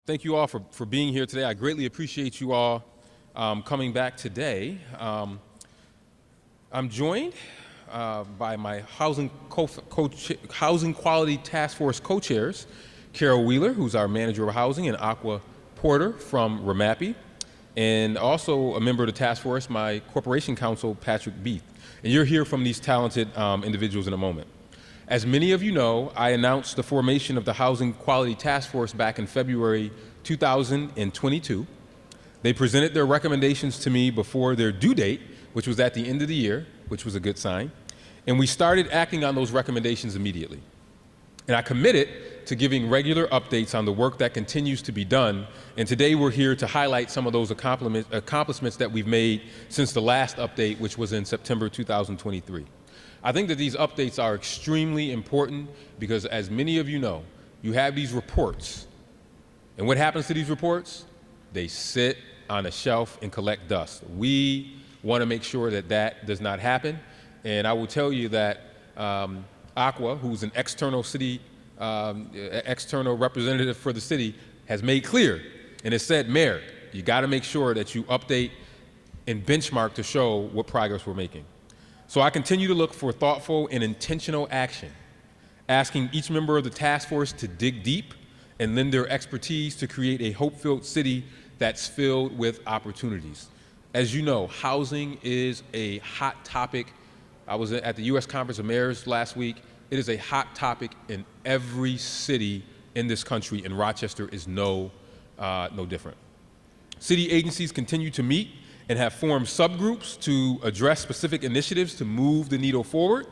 Thank you all for being here today. I greatly appreciate you all coming back today. I'm joined by my Housing Quality Task Force co-chairs, Carol Wheeler, who's our Manager of Housing, and Aqua Porter from RMAPI, and also a member of the task force, my Corporation Counsel, Patrick Beath. And you'll hear from these talented individuals in a moment. As many of you know, I announced the formation of the Housing Quality Task Force back in February 2022. They presented their recommendations to me before their due date, which was at the end of the year, which was a good sign. And we started acting on those recommendations immediately. And I committed to giving regular updates on the work that continues to be done. And today we're here to highlight some of those accomplishments that we've made since the last update, which was in September 2023. I think that these updates are extremely important because, as many of you know, you have these reports. And what happens to these reports? They sit on a shelf and collect dust. We want to make sure that that does not happen. And I will tell you that Aqua, who's an external representative for the city, has made clear and has said, Mayor, you got to make sure that you update and benchmark to show what progress we're making. So I continue to look for thoughtful and intentional action, asking each member of the task force to dig deep and lend their expertise to create a hope-filled city that's filled with opportunities. As you know, housing is a hot topic. I was at the U.S. Conference of Mayors last week. It is a hot topic in every city in this country, and Rochester is no different. City agencies continue to meet and have formed subgroups to address specific initiatives to move the needle forward.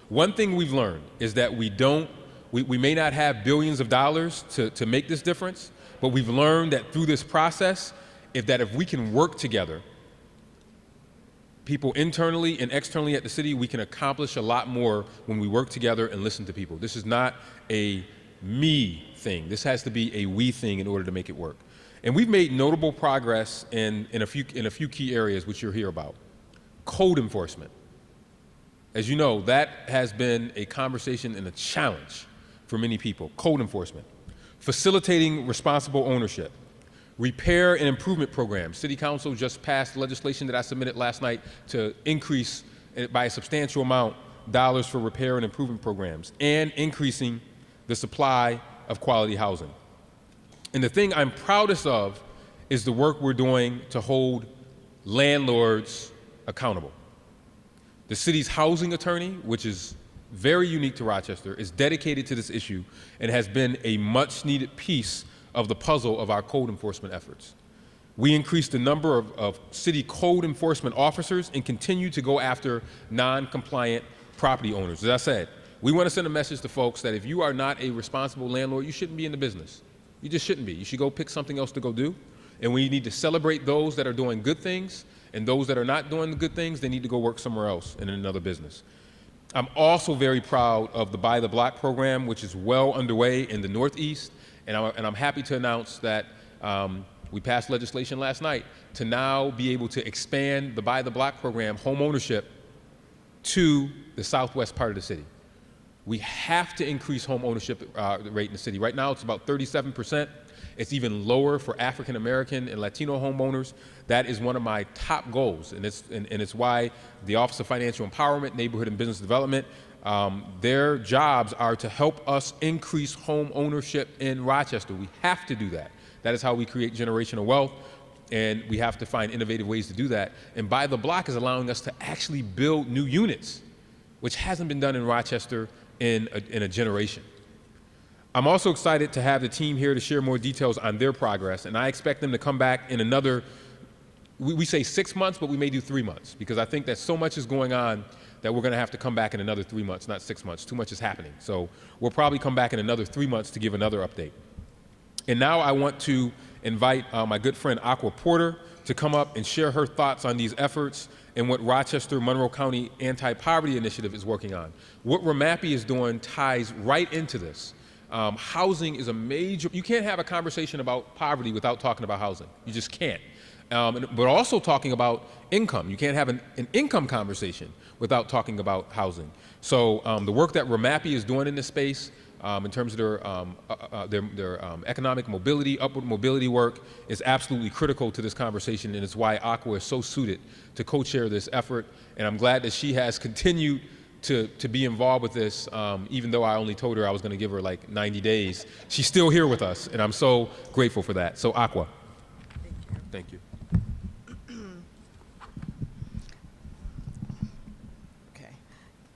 One thing we've learned is that we may not have billions of dollars to make this difference, but we've learned that through this process, if we can work together, people internally and externally at the city, we can accomplish a lot more when we work together and listen to people. This is not a me thing. This has to be a we thing in order to make it work. And we've made notable progress in a few key areas, which you'll hear about. Code enforcement. As you know, that has been a conversation and a challenge for many people. Code enforcement. Facilitating responsible ownership. Repair and improvement programs. City Council just passed legislation that I submitted last night to increase by a substantial amount dollars for repair and improvement programs, and increasing the supply of quality housing. And the thing I'm proudest of is the work we're doing to hold landlords accountable. The city's housing attorney, which is very unique to Rochester, is dedicated to this issue and has been a much needed piece of the puzzle of our code enforcement efforts. We increased the number of city code enforcement officers and continue to go after non-compliant property owners. As I said, we want to send a message to folks that if you are not a responsible landlord, you shouldn't be in the business. You just shouldn't be. You should go pick something else to go do. And we need to celebrate those that are doing good things, and those that are not doing the good things, they need to go work somewhere else in another business. I'm also very proud of the Buy the Block program, which is well underway in the Northeast, and I'm happy to announce that we passed legislation last night to now be able to expand the Buy the Block program, home ownership, to the southwest part of the city. We have to increase home ownership rate in the city. Right now, it's about 37%. It's even lower for African American and Latino homeowners. That is one of my top goals, and it's why the Office of Financial Empowerment, Neighborhood and Business Development, their jobs are to help us increase home ownership in Rochester. We have to do that. That is how we create generational wealth, and we have to find innovative ways to do that. And Buy the Block is allowing us to actually build new units, which hasn't been done in Rochester in a generation. I'm also excited to have the team here to share more details on their progress, and I expect them to come back in another, we say 6 months, but we may do 3 months, because I think that so much is going on that we're going to have to come back in another 3 months, not 6 months. Too much is happening. So we'll probably come back in another 3 months to give another update. And now I want to invite my good friend Aqua Porter to come up and share her thoughts on these efforts and what Rochester Monroe County Anti-Poverty Initiative is working on. What RMAPI is doing ties right into this. Housing is a major, you can't have a conversation about poverty without talking about housing. You just can't. But also talking about income. You can't have an income conversation without talking about housing. So the work that RMAPI is doing in this space, in terms of their economic mobility, upward mobility work is absolutely critical to this conversation, and it's why Aqua is so suited to co-chair this effort. And I'm glad that she has continued to be involved with this, even though I only told her I was going to give her like 90 days. She's still here with us, and I'm so grateful for that. So Aqua. Thank you. Okay.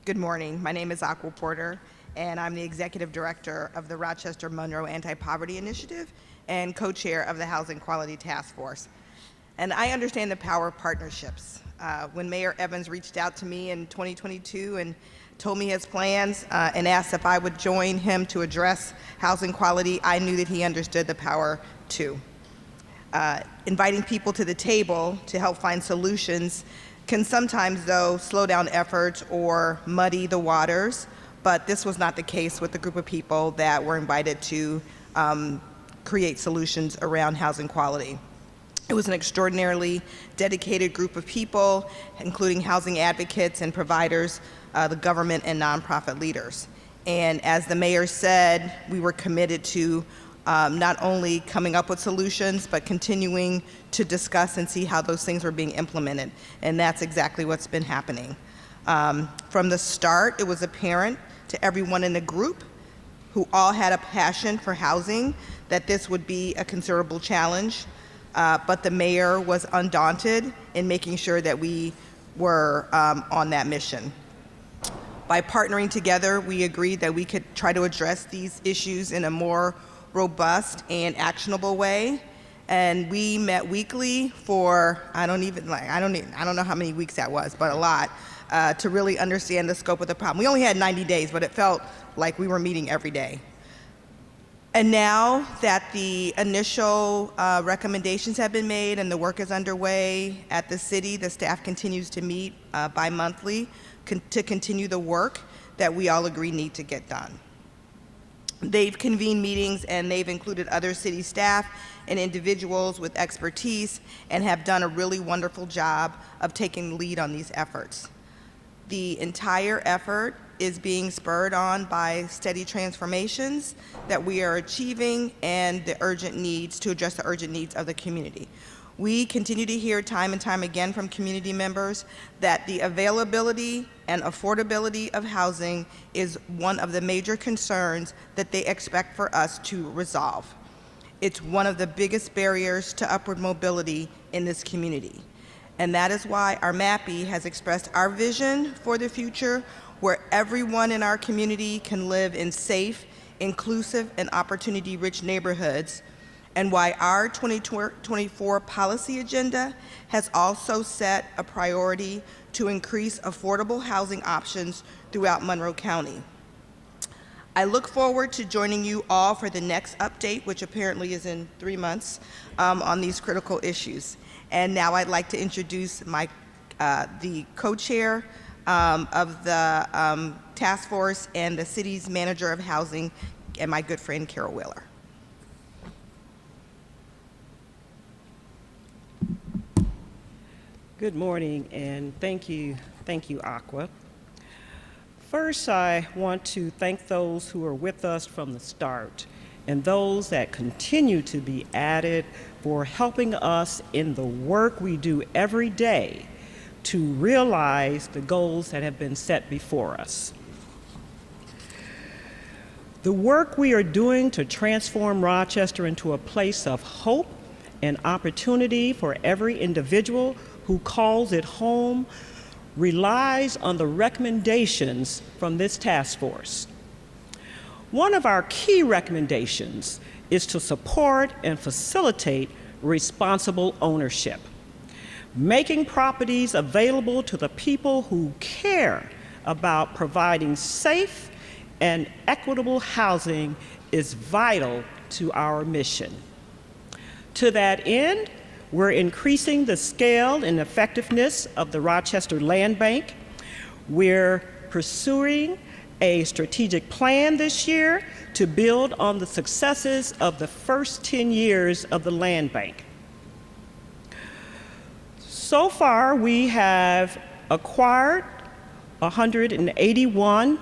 Good morning. My name is Aqua Porter, and I'm the Executive Director of the Rochester Monroe Anti-Poverty Initiative and co-chair of the Housing Quality Task Force. And I understand the power of partnerships. When Mayor Evans reached out to me in 2022 and told me his plans and asked if I would join him to address housing quality, I knew that he understood the power too. Inviting people to the table to help find solutions can sometimes, though, slow down efforts or muddy the waters, but this was not the case with the group of people that were invited to create solutions around housing quality. It was an extraordinarily dedicated group of people, including housing advocates and providers, the government and nonprofit leaders. And as the mayor said, we were committed to not only coming up with solutions, but continuing to discuss and see how those things were being implemented. And that's exactly what's been happening. From the start, it was apparent to everyone in the group, who all had a passion for housing, that this would be a considerable challenge. But the mayor was undaunted in making sure that we were on that mission. By partnering together, we agreed that we could try to address these issues in a more robust and actionable way. And we met weekly for, I don't know how many weeks that was, but a lot, to really understand the scope of the problem. We only had 90 days, but it felt like we were meeting every day. And now that the initial recommendations have been made and the work is underway at the city, the staff continues to meet bi-monthly to continue the work that we all agree need to get done. They've convened meetings and they've included other city staff and individuals with expertise and have done a really wonderful job of taking the lead on these efforts. The entire effort is being spurred on by steady transformations that we are achieving and the urgent needs to address the urgent needs of the community. We continue to hear time and time again from community members that the availability and affordability of housing is one of the major concerns that they expect for us to resolve. It's one of the biggest barriers to upward mobility in this community. And that is why our MAPI has expressed our vision for the future, where everyone in our community can live in safe, inclusive, and opportunity-rich neighborhoods, and why our 2024 policy agenda has also set a priority to increase affordable housing options throughout Monroe County. I look forward to joining you all for the next update, which apparently is in 3 months, on these critical issues. And now I'd like to introduce the co-chair of the task force and the city's manager of housing, and my good friend Carol Wheeler. Good morning, and thank you, Aqua. First, I want to thank those who are with us from the start and those that continue to be added for helping us in the work we do every day to realize the goals that have been set before us. The work we are doing to transform Rochester into a place of hope and opportunity for every individual who calls it home relies on the recommendations from this task force. One of our key recommendations is to support and facilitate responsible ownership. Making properties available to the people who care about providing safe and equitable housing is vital to our mission. To that end, we're increasing the scale and effectiveness of the Rochester Land Bank. We're pursuing a strategic plan this year to build on the successes of the first 10 years of the land bank. So far, we have acquired 181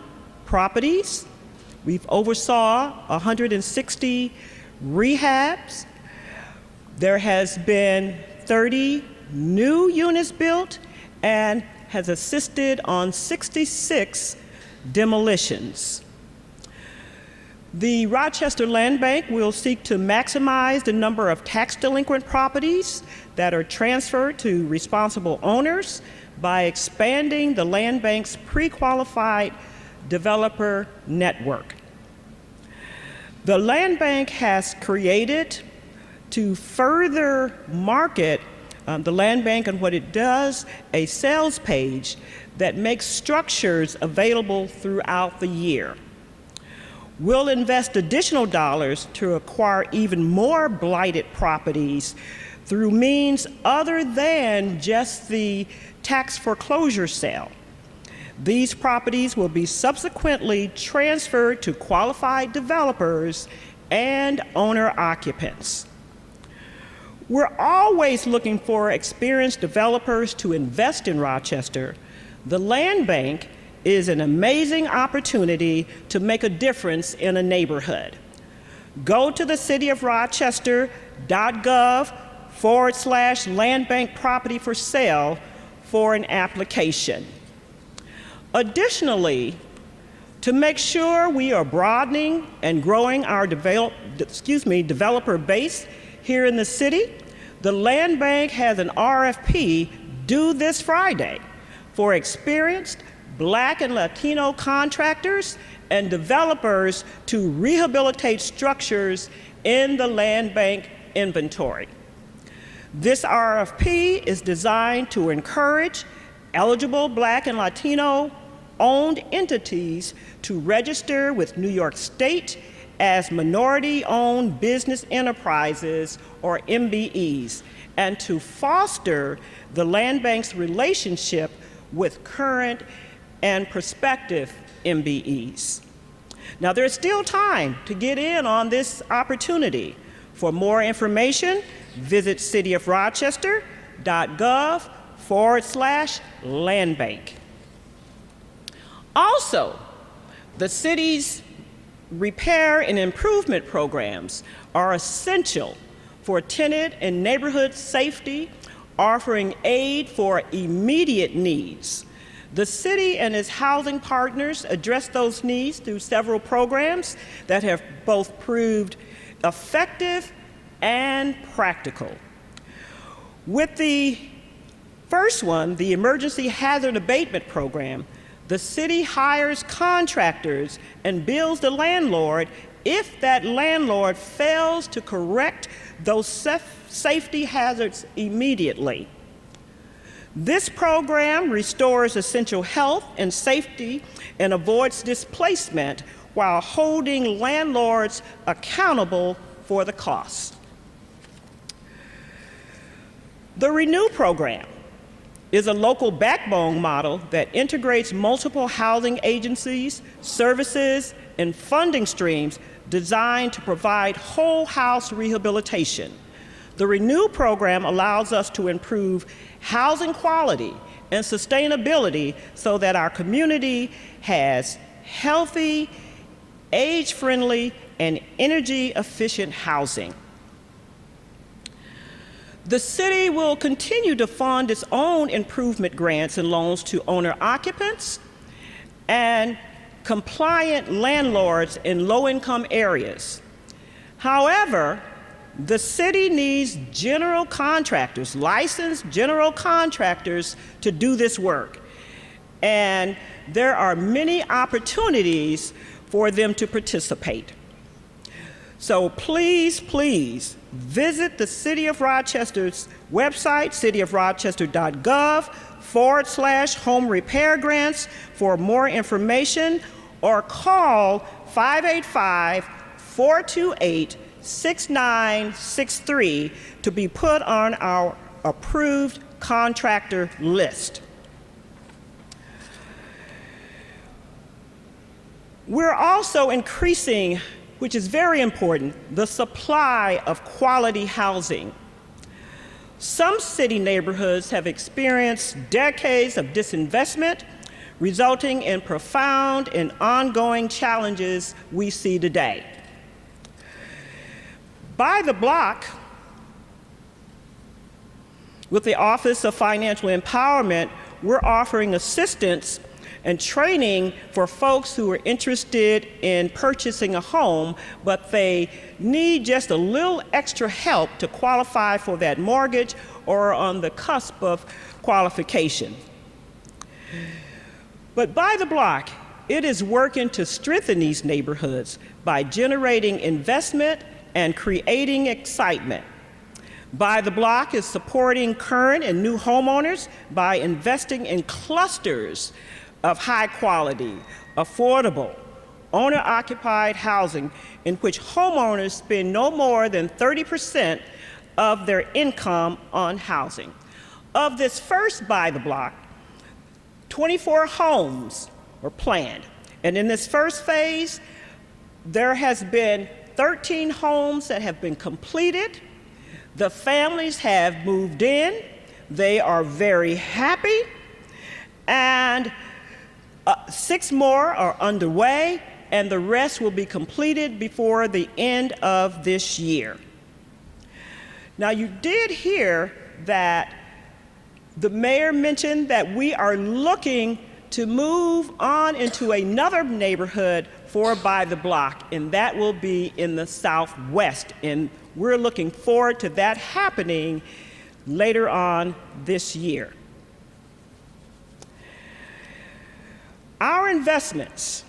properties We've oversaw 160 rehabs. There has been 30 new units built and has assisted on 66 demolitions. The Rochester Land Bank will seek to maximize the number of tax delinquent properties that are transferred to responsible owners by expanding the land bank's pre-qualified developer network. The land bank has created, to further market the land bank and what it does, a sales page that makes structures available throughout the year. We'll invest additional dollars to acquire even more blighted properties through means other than just the tax foreclosure sale. These properties will be subsequently transferred to qualified developers and owner occupants. We're always looking for experienced developers to invest in Rochester. The land bank is an amazing opportunity to make a difference in a neighborhood. Go to the cityofrochester.gov/land bank property for sale for an application. Additionally, to make sure we are broadening and growing our developer base here in the city, the land bank has an RFP due this Friday for experienced Black and Latino contractors and developers to rehabilitate structures in the land bank inventory. This RFP is designed to encourage eligible Black and Latino owned entities to register with New York State as minority-owned business enterprises, or MBEs, and to foster the land bank's relationship with current and prospective MBEs. Now, there's still time to get in on this opportunity. For more information, visit cityofrochester.gov/land bank. Also, the city's repair and improvement programs are essential for tenant and neighborhood safety, offering aid for immediate needs. The city and its housing partners address those needs through several programs that have both proved effective and practical. With the first one, the Emergency Hazard Abatement Program, the city hires contractors and bills the landlord if that landlord fails to correct those safety hazards immediately. This program restores essential health and safety and avoids displacement while holding landlords accountable for the costs. The Renew program is a local backbone model that integrates multiple housing agencies, services, and funding streams designed to provide whole house rehabilitation. The Renew program allows us to improve housing quality and sustainability so that our community has healthy, age-friendly, and energy-efficient housing. The city will continue to fund its own improvement grants and loans to owner-occupants and compliant landlords in low-income areas. However, the city needs general contractors, licensed general contractors, to do this work. And there are many opportunities for them to participate. So please, please visit the City of Rochester's website, cityofrochester.gov/home repair grants for more information, or call 585-428-6963 to be put on our approved contractor list. We're also increasing, which is very important, the supply of quality housing. Some city neighborhoods have experienced decades of disinvestment, resulting in profound and ongoing challenges we see today. By the block, with the Office of Financial Empowerment, we're offering assistance and training for folks who are interested in purchasing a home, but they need just a little extra help to qualify for that mortgage or on the cusp of qualification. But By the Block, it is working to strengthen these neighborhoods by generating investment and creating excitement. By the Block is supporting current and new homeowners by investing in clusters of high quality, affordable, owner-occupied housing in which homeowners spend no more than 30% of their income on housing. Of this first By the Block, 24 homes were planned. And in this first phase, there has been 13 homes that have been completed. The families have moved in. They are very happy. And 6 more are underway, and the rest will be completed before the end of this year. Now, you did hear that the mayor mentioned that we are looking to move on into another neighborhood for By the Block, and that will be in the Southwest. And we're looking forward to that happening later on this year. Our investments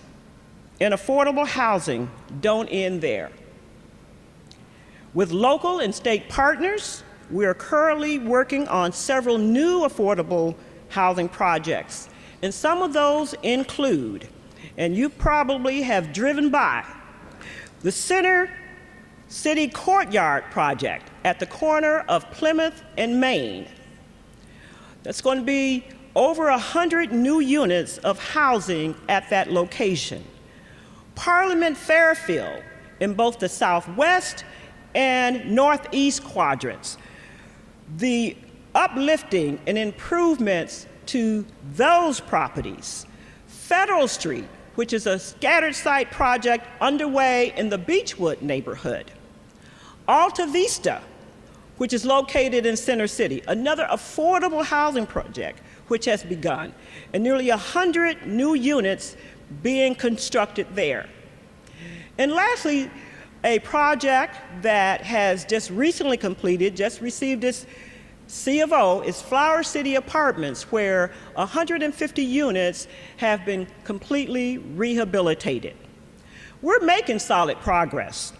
in affordable housing don't end there. With local and state partners, we are currently working on several new affordable housing projects. And some of those include, and you probably have driven by, the Center City Courtyard project at the corner of Plymouth and Main. That's going to be over 100 new units of housing at that location. Parliament Fairfield in both the Southwest and Northeast quadrants. The uplifting and improvements to those properties. Federal Street, which is a scattered site project underway in the Beechwood neighborhood. Alta Vista, which is located in Center City, another affordable housing project which has begun, and nearly 100 new units being constructed there. And lastly, a project that has just recently completed, just received its C of O, is Flower City Apartments, where 150 units have been completely rehabilitated. We're making solid progress,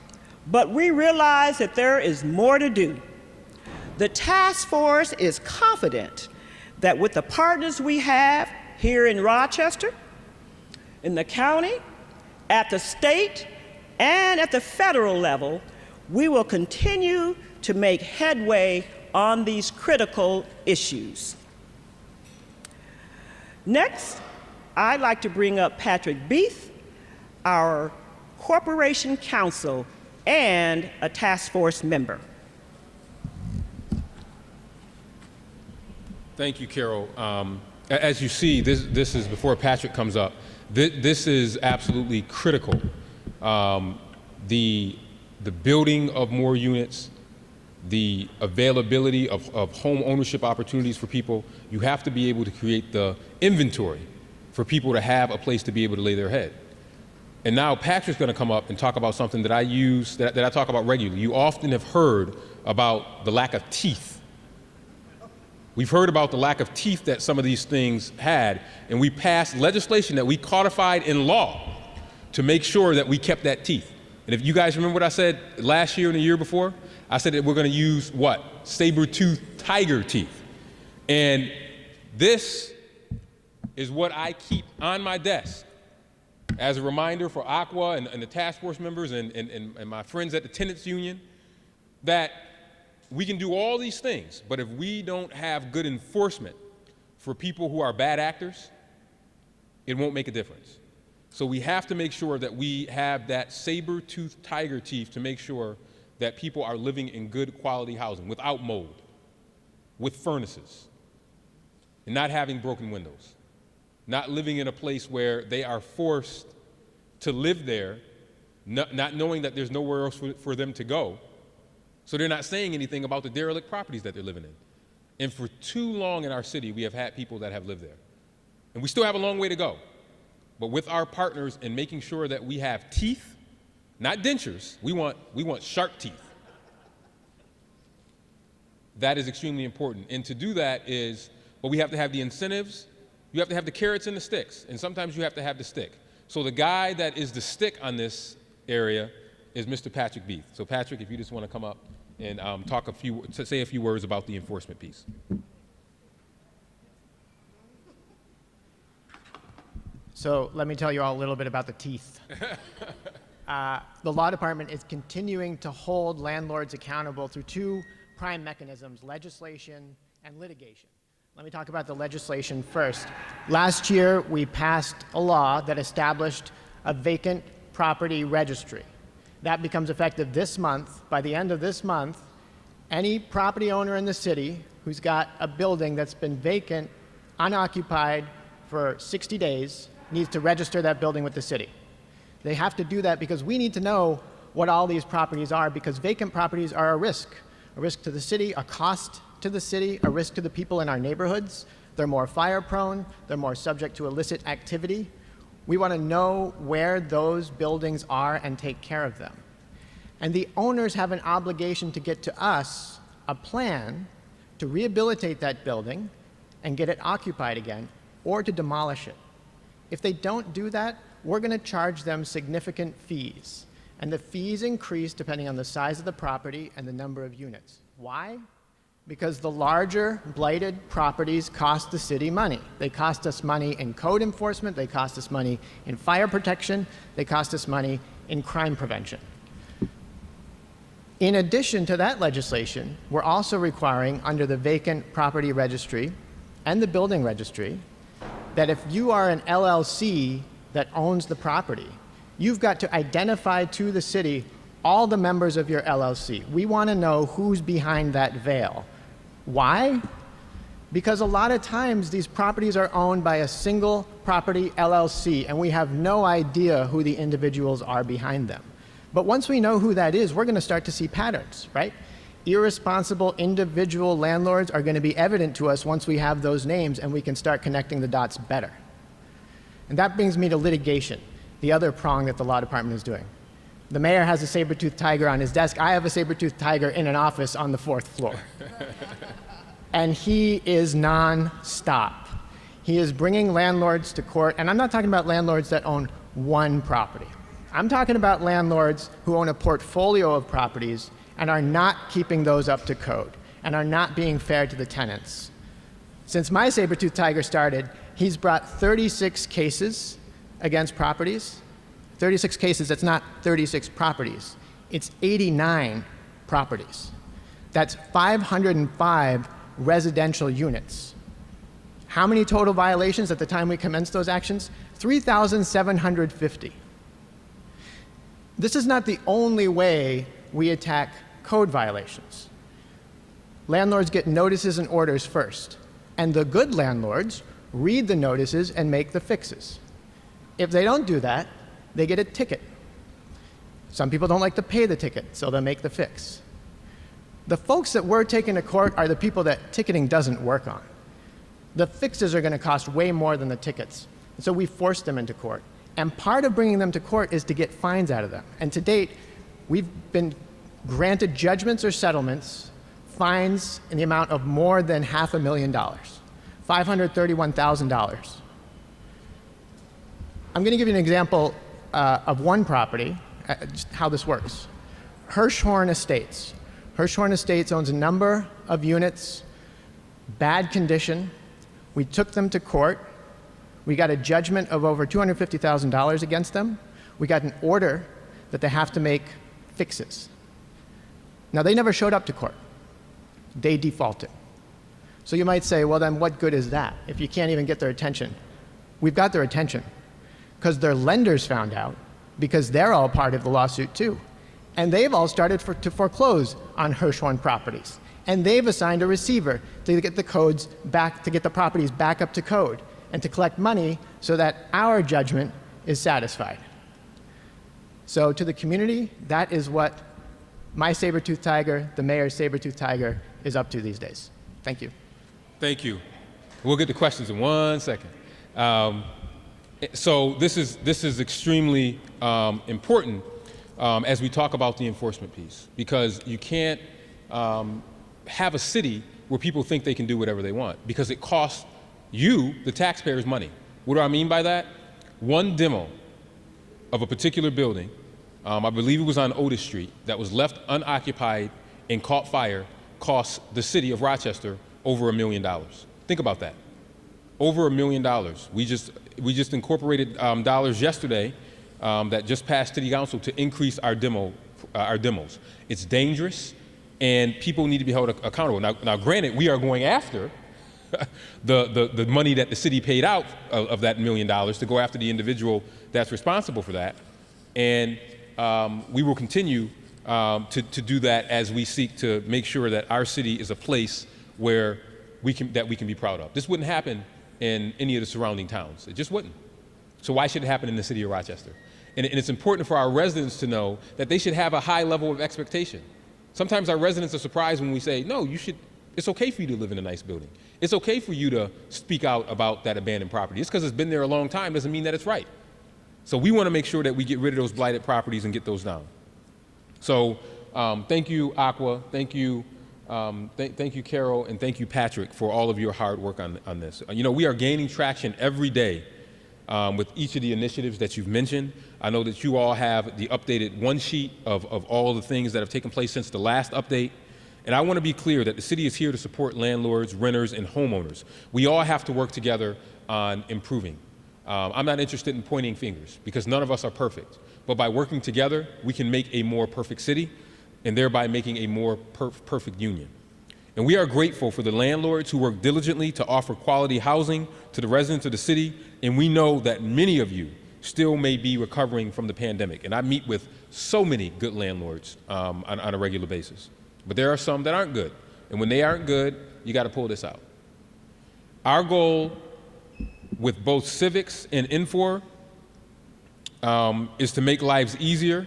but we realize that there is more to do. The task force is confident that with the partners we have here in Rochester, in the county, at the state, and at the federal level, we will continue to make headway on these critical issues. Next, I'd like to bring up Patrick Beath, our Corporation Counsel and a task force member. Thank you, Carol. As you see, this is, before Patrick comes up, this is absolutely critical. The building of more units, the availability of home ownership opportunities for people, you have to be able to create the inventory for people to have a place to be able to lay their head. And now Patrick's going to come up and talk about something that I use, that I talk about regularly. You often have heard about the lack of teeth. We've heard about the lack of teeth that some of these things had, and we passed legislation that we codified in law to make sure that we kept that teeth. And if you guys remember what I said last year and the year before, I said that we're going to use what? Saber-toothed tiger teeth. And this is what I keep on my desk as a reminder for Aqua and the task force members and my friends at the Tenants Union, that we can do all these things, but if we don't have good enforcement for people who are bad actors, it won't make a difference. So we have to make sure that we have that saber-toothed tiger teeth to make sure that people are living in good quality housing without mold, with furnaces, and not having broken windows. not living in a place where they are forced to live there, not knowing that there's nowhere else for them to go. So they're not saying anything about the derelict properties that they're living in. And for too long in our city, we have had people that have lived there. And we still have a long way to go. But with our partners and making sure that we have teeth, not dentures, we want sharp teeth. That is extremely important. And to do that is, well, we have to have the incentives, you have to have the carrots and the sticks, and sometimes you have to have the stick. So the guy that is the stick on this area is Mr. Patrick Beath. So Patrick, if you just want to come up and say a few words about the enforcement piece. So let me tell you all a little bit about the teeth. The law department is continuing to hold landlords accountable through two prime mechanisms, legislation and litigation. Let me talk about the legislation first. Last year, we passed a law that established a vacant property registry. That becomes effective this month. By the end of this month, any property owner in the city who's got a building that's been vacant, unoccupied for 60 days, needs to register that building with the city. They have to do that because we need to know what all these properties are, because vacant properties are a risk to the city, a cost to the city, a risk to the people in our neighborhoods. They're more fire prone, they're more subject to illicit activity. We want to know where those buildings are and take care of them. And the owners have an obligation to get to us a plan to rehabilitate that building and get it occupied again, or to demolish it. If they don't do that, we're going to charge them significant fees. And the fees increase depending on the size of the property and the number of units. Why? Because the larger blighted properties cost the city money. They cost us money in code enforcement, they cost us money in fire protection, they cost us money in crime prevention. In addition to that legislation, we're also requiring under the vacant property registry and the building registry that if you are an LLC that owns the property, you've got to identify to the city all the members of your LLC. We want to know who's behind that veil. Why? Because a lot of times these properties are owned by a single property LLC, and we have no idea who the individuals are behind them. But once we know who that is, we're going to start to see patterns, right? Irresponsible individual landlords are going to be evident to us once we have those names and we can start connecting the dots better. And that brings me to litigation, the other prong that the law department is doing. The mayor has a saber-toothed tiger on his desk. I have a saber-toothed tiger in an office on the 4th floor. And he is non-stop. He is bringing landlords to court, and I'm not talking about landlords that own one property. I'm talking about landlords who own a portfolio of properties and are not keeping those up to code and are not being fair to the tenants. Since my saber-toothed tiger started, he's brought 36 cases against properties. 36 cases, that's not 36 properties. It's 89 properties. That's 505 residential units. How many total violations at the time we commenced those actions? 3,750. This is not the only way we attack code violations. Landlords get notices and orders first, and the good landlords read the notices and make the fixes. If they don't do that, they get a ticket. Some people don't like to pay the ticket, so they'll make the fix. The folks that we're taking to court are the people that ticketing doesn't work on. The fixes are going to cost way more than the tickets, so we force them into court. And part of bringing them to court is to get fines out of them. And to date, we've been granted judgments or settlements, fines in the amount of more than $500,000, $531,000. I'm going to give you an example of one property, just how this works. Hirschhorn Estates. Hirschhorn Estates owns a number of units, bad condition. We took them to court. We got a judgment of over $250,000 against them. We got an order that they have to make fixes. Now, they never showed up to court. They defaulted. So you might say, well, then what good is that if you can't even get their attention? We've got their attention because their lenders found out, because they're all part of the lawsuit too. And they've all started to foreclose on Hirschhorn properties. And they've assigned a receiver to get the codes back, to get the properties back up to code. and to collect money so that our judgment is satisfied. So to the community, that is what my saber-toothed tiger, the mayor's saber-toothed tiger, is up to these days. Thank you. Thank you. We'll get to questions in 1 second. So this is extremely important as we talk about the enforcement piece, because you can't have a city where people think they can do whatever they want, because it costs you, the taxpayers, money. What do I mean by that? One demo of a particular building, I believe it was on Otis Street, that was left unoccupied and caught fire, cost the city of Rochester over $1 million. Think about that. Over $1 million. We just incorporated dollars yesterday that just passed City Council to increase our demos. It's dangerous, and people need to be held accountable. Now, granted, we are going after the money that the city paid out of that $1 million to go after the individual that's responsible for that, and we will continue to do that as we seek to make sure that our city is a place where we can be proud of. This wouldn't happen in any of the surrounding towns. It just wouldn't. So why should it happen in the city of Rochester? And it's important for our residents to know that they should have a high level of expectation. Sometimes our residents are surprised when we say, no, it's okay for you to live in a nice building. It's okay for you to speak out about that abandoned property. Just because it's been there a long time doesn't mean that it's right. So we want to make sure that we get rid of those blighted properties and get those down. So thank you, Aqua. Thank you, thank you, Carol, and thank you, Patrick, for all of your hard work on this. You know, we are gaining traction every day with each of the initiatives that you've mentioned. I know that you all have the updated one sheet of all the things that have taken place since the last update. And I want to be clear that the city is here to support landlords, renters, and homeowners. We all have to work together on improving. I'm not interested in pointing fingers, because none of us are perfect. But by working together, we can make a more perfect city, and thereby making a more perfect union. And we are grateful for the landlords who work diligently to offer quality housing to the residents of the city, and we know that many of you still may be recovering from the pandemic. And I meet with so many good landlords on a regular basis. But there are some that aren't good. And when they aren't good, you got to pull this out. Our goal with both Civics and Infor is to make lives easier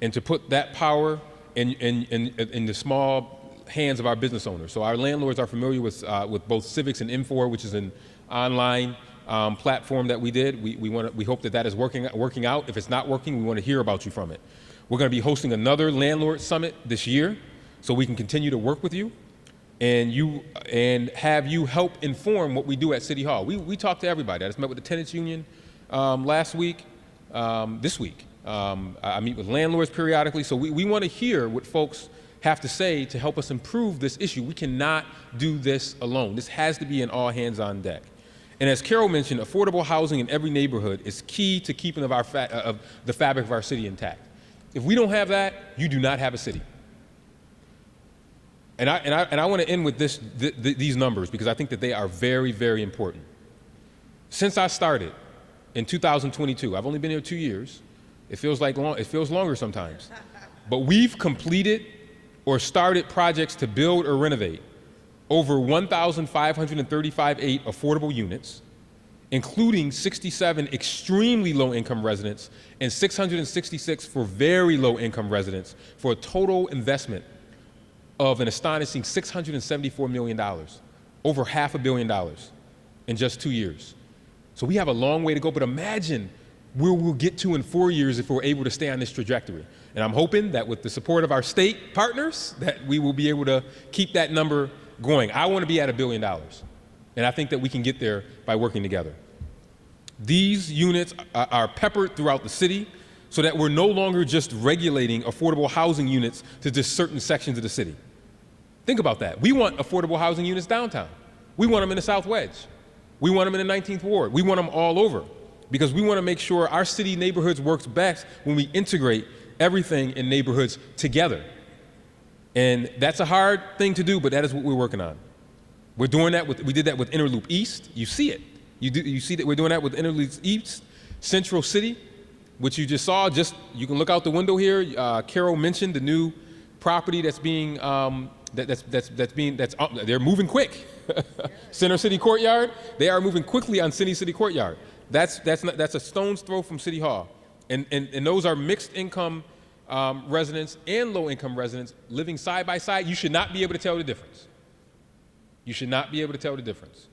and to put that power in the small hands of our business owners. So our landlords are familiar with both Civics and Infor, which is an online platform that we did. We hope that is working out. If it's not working, we want to hear about you from it. We're going to be hosting another landlord summit this year, so we can continue to work with you and have you help inform what we do at City Hall. We talk to everybody. I just met with the tenants union last week. This week, I meet with landlords periodically, so we want to hear what folks have to say to help us improve this issue. We cannot do this alone. This has to be an all hands on deck. And as Carol mentioned, affordable housing in every neighborhood is key to keeping of the fabric of our city intact. If we don't have that, you do not have a city. And I want to end with these numbers, because I think that they are very, very important. Since I started in 2022, I've only been here 2 years. It feels longer sometimes. But we've completed or started projects to build or renovate over 1,535 affordable units, including 67 extremely low-income residents and 666 for very low-income residents, for a total investment of an astonishing $674 million, over $500 million in just 2 years. So we have a long way to go, but imagine where we'll get to in 4 years if we're able to stay on this trajectory. And I'm hoping that with the support of our state partners, that we will be able to keep that number going. I want to be at $1 billion, and I think that we can get there by working together. These units are peppered throughout the city so that we're no longer just regulating affordable housing units to just certain sections of the city. Think about that. We want affordable housing units downtown. We want them in the South Wedge. We want them in the 19th Ward. We want them all over, because we want to make sure our city neighborhoods works best when we integrate everything in neighborhoods together. And that's a hard thing to do, but that is what we're working on. We're doing that we did that with Interloop East. You see it. You see that we're doing that with Interloop East, Central City, which you just saw. You can look out the window here. Carol mentioned the new property that's being they're moving quick. Center City Courtyard, they are moving quickly on City Courtyard. That's a stone's throw from City Hall, and those are mixed income residents and low income residents living side by side. You should not be able to tell the difference. You should not be able to tell the difference.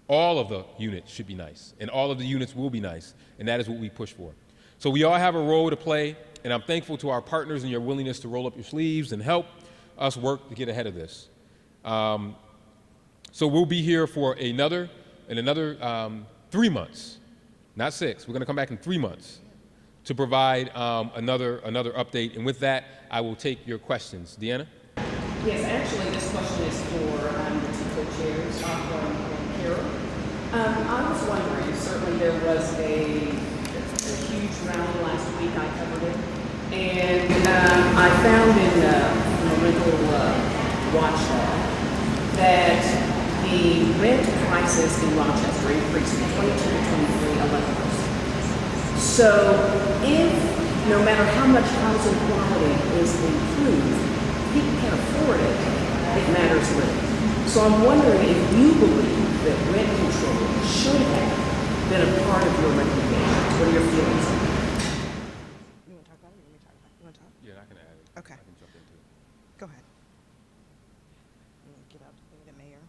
All of the units should be nice, and all of the units will be nice, and that is what we push for. So we all have a role to play, and I'm thankful to our partners and your willingness to roll up your sleeves and help us work to get ahead of this. So we'll be here for another 3 months, not 6. We're going to come back in 3 months to provide another update. And with that, I will take your questions. Deanna? Yes, actually, this question is for the two co-chairs, Aqua and Carol. I was wondering, certainly there was a huge round last week, I covered it, and I found in the rental watchdog that the rent prices in Rochester increased from 22 to 23, 11%. So if, no matter how much housing quality is improved, people can afford it, it matters little. So I'm wondering if you believe that rent control should have been a part of your recommendations. What are your feelings on that? You want to talk about it? You want to talk? Yeah, I can add it. Okay. I can jump into it. Go ahead. Get out the mayor.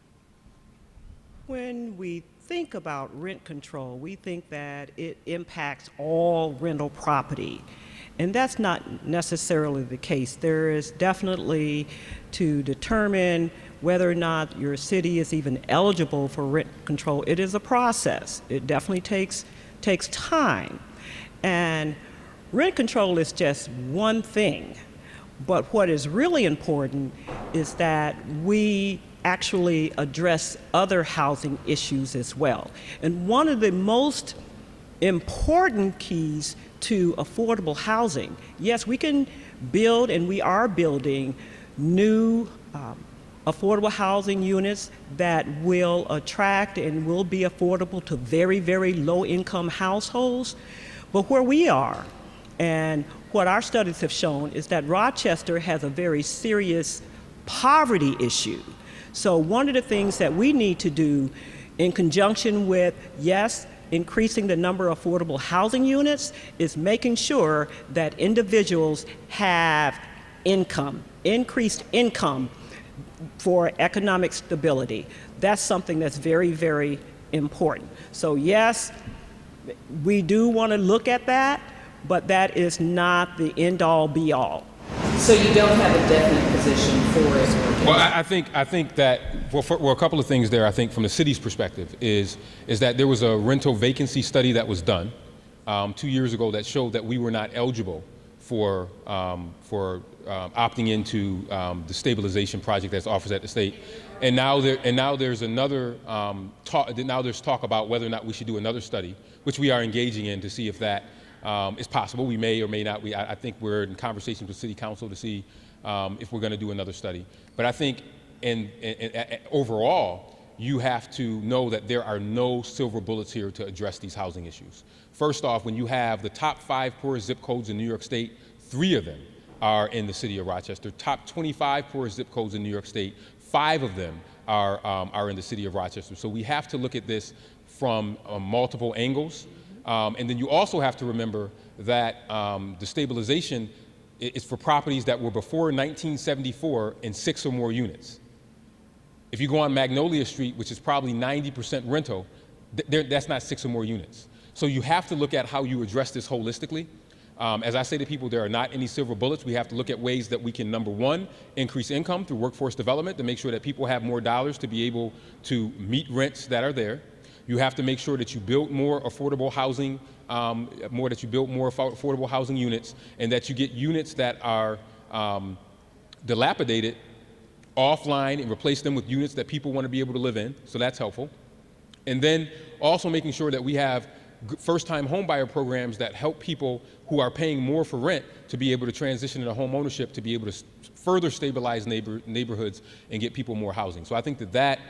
When we think about rent control, we think that it impacts all rental property. And that's not necessarily the case. There is definitely to determine whether or not your city is even eligible for rent control. It is a process. It definitely takes time. And rent control is just one thing. But what is really important is that we actually address other housing issues as well. And one of the most important keys to affordable housing, yes, we can build, and we are building, new affordable housing units that will attract and will be affordable to very, very low income households. But where we are, and what our studies have shown, is that Rochester has a very serious poverty issue. So one of the things that we need to do in conjunction with, yes, increasing the number of affordable housing units, is making sure that individuals have income, increased income for economic stability. That's something that's very, very important. So yes, we do want to look at that, but that is not the end-all, be-all. So you don't have a definite position for it? Well, I think that, well, a couple of things there, I think, from the city's perspective, is that there was a rental vacancy study that was done 2 years ago that showed that we were not eligible for opting into the stabilization project that's offered at the state. And now there's another there's talk about whether or not we should do another study, which we are engaging in to see if that is possible. We may or may not. I think we're in conversations with City Council to see if we're going to do another study. But I think overall, you have to know that there are no silver bullets here to address these housing issues. First off, when you have the top 5 poorest zip codes in New York State, 3 of them are in the city of Rochester. Top 25 poorest zip codes in New York State, 5 of them are in the city of Rochester. So we have to look at this from multiple angles. And then you also have to remember that the stabilization is for properties that were before 1974 in 6 or more units. If you go on Magnolia Street, which is probably 90% rental, that's not 6 or more units. So you have to look at how you address this holistically. As I say to people, there are not any silver bullets. We have to look at ways that we can, number one, increase income through workforce development to make sure that people have more dollars to be able to meet rents that are there. You have to make sure that you build more affordable housing, affordable housing units, and that you get units that are dilapidated offline and replace them with units that people want to be able to live in. So that's helpful. And then also making sure that we have first-time homebuyer programs that help people who are paying more for rent to be able to transition into home ownership, to be able to further stabilize neighborhoods and get people more housing. So I think that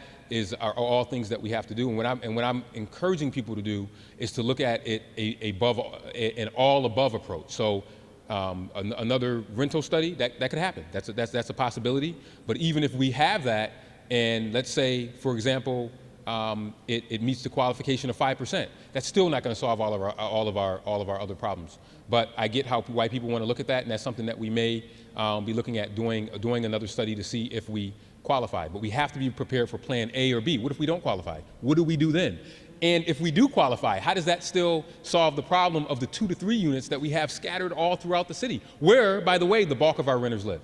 are all things that we have to do. And what I'm encouraging people to do is to look at it an all-above approach. So another rental study, that could happen. That's a possibility. But even if we have that, and let's say, for example, it meets the qualification of 5%, that's still not going to solve all of our other problems. But I get why people want to look at that, and that's something that we may be looking at doing another study to see if we qualify. But we have to be prepared for plan A or B. What if we don't qualify? What do we do then? And if we do qualify, how does that still solve the problem of the 2 to 3 units that we have scattered all throughout the city, where, by the way, the bulk of our renters live?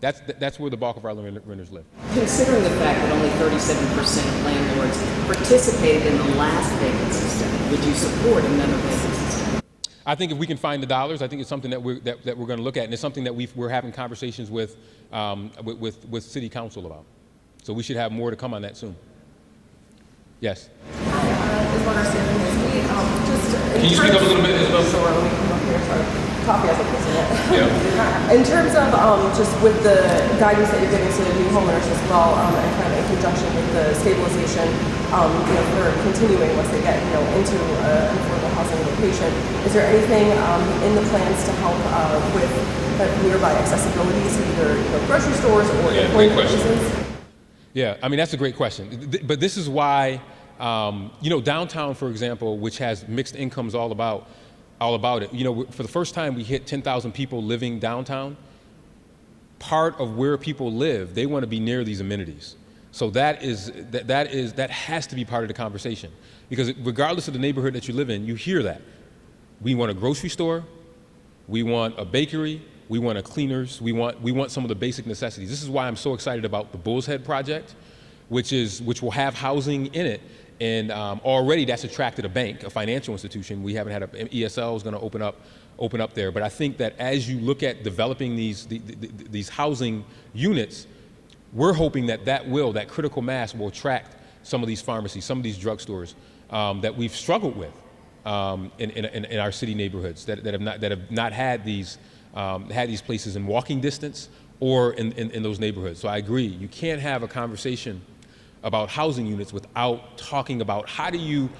That's where the bulk of our renters live. Considering the fact that only 37% of landlords participated in the last vacancy study, would you support another vacancy study? I think if we can find the dollars, I think it's something that we're going to look at, and it's something that we're having conversations with City Council about. So we should have more to come on that soon. Yes. Is what our standing is. Can you speak up a little bit, Isabel? Sure, let me come up here. Sorry. Coffee has a piece in it. Yeah. In terms of just with the guidance that you're giving to new homeowners as well, and kind of in conjunction with the stabilization, for continuing once they get, into an affordable housing location, is there anything in the plans to help with nearby accessibility to either grocery stores or employment places? Yeah, I mean, that's a great question. But this is why, downtown, for example, which has mixed incomes all about it. For the first time, we hit 10,000 people living downtown. Part of where people live, they want to be near these amenities. So that has to be part of the conversation. Because regardless of the neighborhood that you live in, you hear that. We want a grocery store, we want a bakery, we want a cleaners, we want some of the basic necessities. This is why I'm so excited about the Bull's Head project, which will have housing in it. And already that's attracted a bank, a financial institution. We haven't had ESL is going to open up there. But I think that as you look at developing these housing units, we're hoping that critical mass will attract some of these pharmacies, some of these drugstores that we've struggled with in our city neighborhoods that have not had these places in walking distance or in those neighborhoods. So I agree, you can't have a conversation about housing units without talking about how do you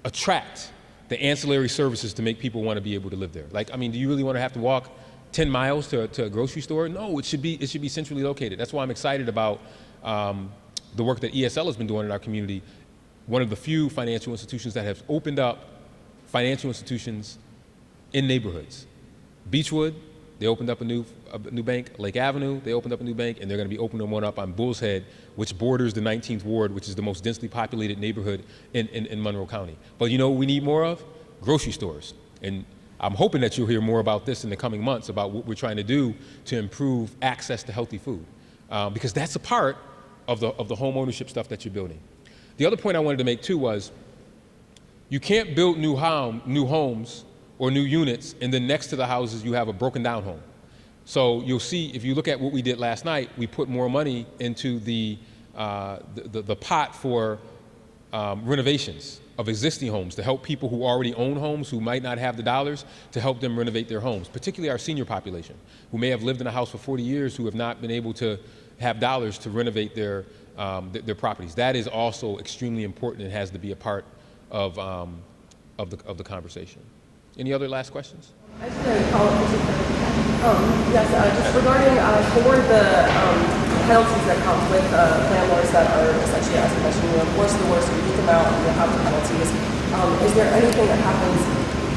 attract the ancillary services to make people want to be able to live there. Do you really want to have to walk 10 miles to a grocery store? No, it should be centrally located. That's why I'm excited about the work that ESL has been doing in our community. One of the few financial institutions that have opened up financial institutions in neighborhoods. Beechwood, they opened up a new bank. Lake Avenue, they opened up a new bank, and they're going to be opening one up on Bull's Head, which borders the 19th Ward, which is the most densely populated neighborhood in Monroe County. But what we need more of? Grocery stores. And I'm hoping that you'll hear more about this in the coming months, about what we're trying to do to improve access to healthy food. Because that's a part of the home ownership stuff that you're building. The other point I wanted to make too was, you can't build new homes or new units, and then next to the houses you have a broken down home. So you'll see, if you look at what we did last night, we put more money into the pot for renovations of existing homes to help people who already own homes, who might not have the dollars, to help them renovate their homes, particularly our senior population, who may have lived in a house for 40 years, who have not been able to have dollars to renovate their properties. That is also extremely important and has to be a part of the conversation. Any other last questions? I just want to follow up. Yes, just regarding for the penalties that come with landlords that are essentially, as you mentioned, worse the worst, you beat them out, you have the penalties. Is there anything that happens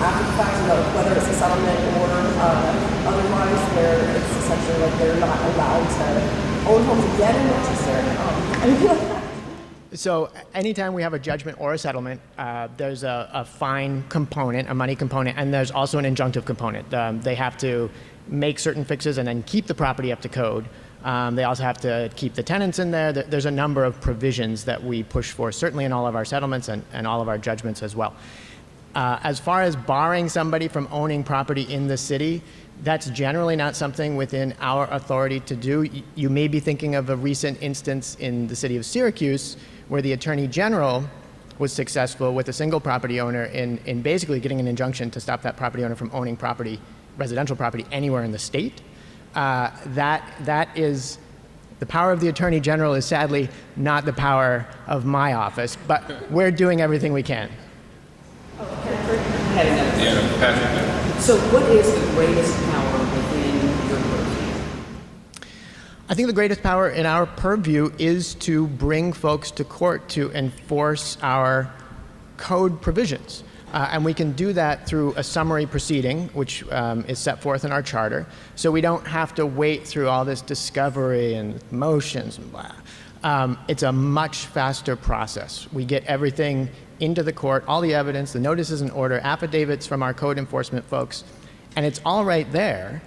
after the fact, whether it's a settlement or otherwise, where it's essentially like they're not allowed to own homes again in Rochester? Anything like that? So anytime we have a judgment or a settlement, there's a fine component, a money component, and there's also an injunctive component. They have to make certain fixes and then keep the property up to code. They also have to keep the tenants in there. There's a number of provisions that we push for, certainly in all of our settlements and all of our judgments as well. As far as barring somebody from owning property in the city, that's generally not something within our authority to do. You may be thinking of a recent instance in the city of Syracuse where the Attorney General was successful with a single property owner in basically getting an injunction to stop that property owner from owning residential property anywhere in the state. That is, the power of the Attorney General is sadly not the power of my office, but we're doing everything we can. So what is the greatest power think the greatest power in our purview is to bring folks to court to enforce our code provisions. And we can do that through a summary proceeding, which is set forth in our charter, so we don't have to wait through all this discovery and motions and blah. It's a much faster process. We get everything into the court, all the evidence, the notices in order, affidavits from our code enforcement folks, and it's all right there.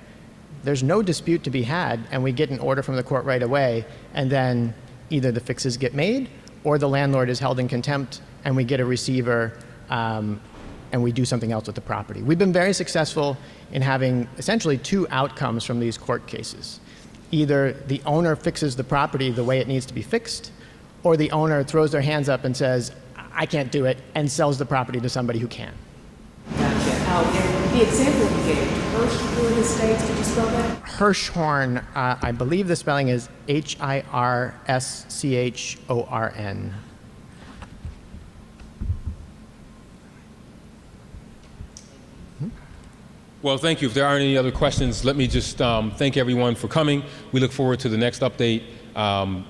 There's no dispute to be had, and we get an order from the court right away, and then either the fixes get made or the landlord is held in contempt and we get a receiver and we do something else with the property. We've been very successful in having essentially two outcomes from these court cases. Either the owner fixes the property the way it needs to be fixed, or the owner throws their hands up and says, I can't do it, and sells the property to somebody who can. Gotcha. And the example you gave, Hirschhorn Estates, did you spell that? Hirschhorn, I believe the spelling is Hirschhorn. Well, thank you. If there aren't any other questions, let me just thank everyone for coming. We look forward to the next update.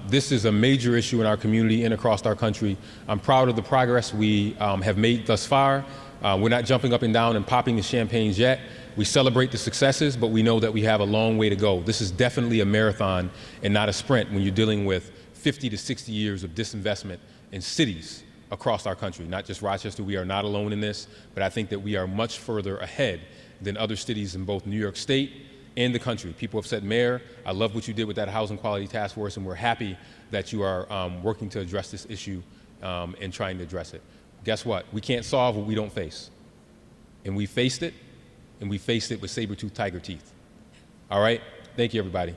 This is a major issue in our community and across our country. I'm proud of the progress we have made thus far. We're not jumping up and down and popping the champagnes yet. We celebrate the successes, but we know that we have a long way to go. This is definitely a marathon and not a sprint when you're dealing with 50 to 60 years of disinvestment in cities across our country. Not just Rochester, we are not alone in this, but I think that we are much further ahead than other cities in both New York State and the country. People have said, Mayor, I love what you did with that Housing Quality Task Force, and we're happy that you are working to address this issue and trying to address it. Guess what? We can't solve what we don't face. And we faced it, and we faced it with saber-toothed tiger teeth. All right? Thank you, everybody.